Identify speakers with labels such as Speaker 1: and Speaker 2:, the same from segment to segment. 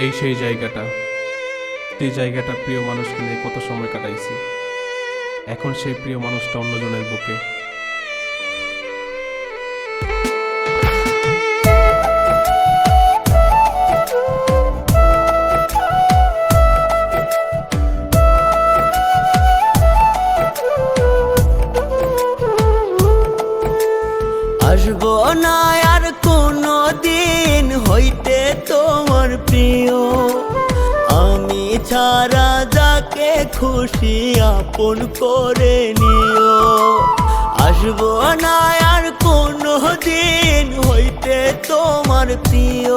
Speaker 1: এই সেই জায়গাটা, যে জায়গাটা প্রিয় মানুষকে নিয়ে কত সময় কাটাইছি। এখন সেই প্রিয় মানুষটা অন্যজনের বুকে।
Speaker 2: আসবো না আর কোনো দিন হইতে তোমার প্রিয়, আমি ছাড়া যাকে খুশি আপন করে নিও। আসবো না আর কোনো দিন হইতে তোমার প্রিয়,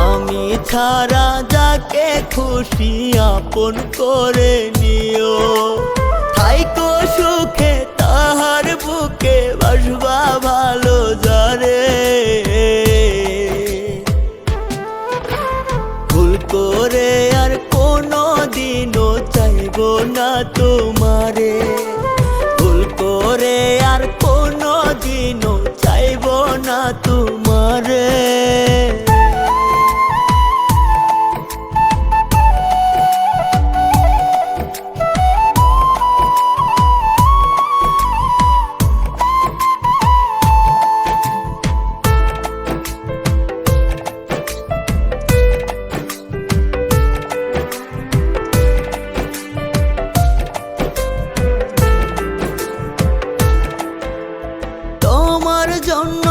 Speaker 2: আমি ছাড়া যাকে খুশি আপন করে নিও। থাইকো সুখে তাহার বুকে বাসবা ভালো যারে, ভুল করে আর কোনো দিনও চাইব না তোমারে, ভুল করে আর কোনো দিনও চাইব না তোমারে। তোমার জন্য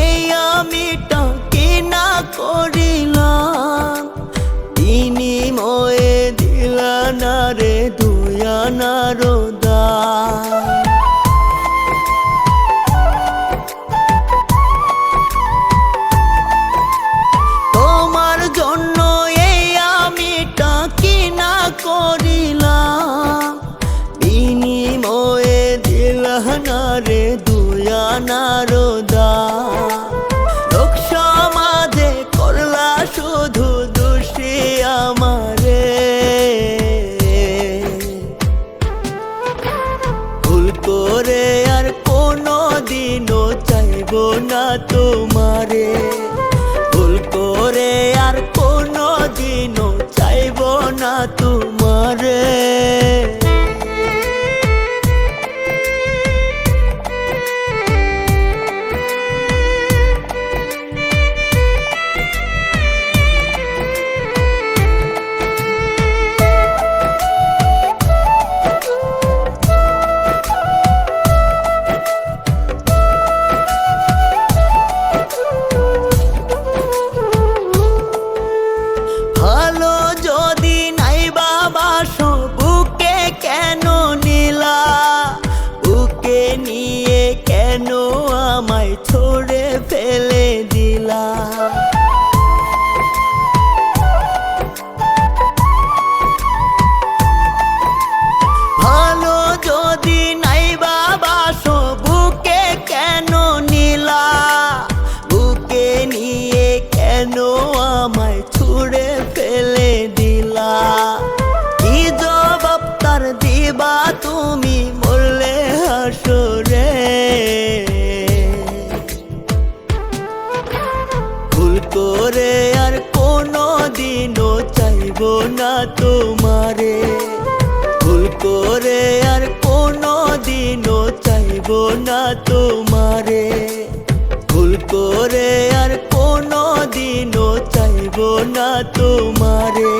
Speaker 2: এই আমিটা কিনা করিলাম, বিনিময়ে দিলা না রে দুয়ানার দাম। তোমার জন্য এই আমিটা কিনা করিলাম, বিনিময়ে দিলা না রে দুয়ানার দাম। লোক সমাজে করলা শুধু দোষী আমারে, ভুল করে আর কোনো দিনও চাইব না তোমারে, ভুল করে আর কোনো দিনও চাইব না তোমারে। ভালো যদি নাই বাবাসো বুকে কেন নিলা, বুকে নিয়ে কেন আমায় ছড়ে ফেলে দিলা। ভালো যদি নাই বাবাসো বুকে কেন নিলা, বুকে নিয়ে কেন আমায় ছুড়ে ফেলে দিলা। কি জবাব তার দিবা তুমি বললে হাসরে, ভুল করে আর কোনো দিনও চাইব না তোমারে, ভুল করে আর কোনো দিনও চাইব না তোমারে, ভুল করে আর কোনো দিনও চাইব না তোমারে।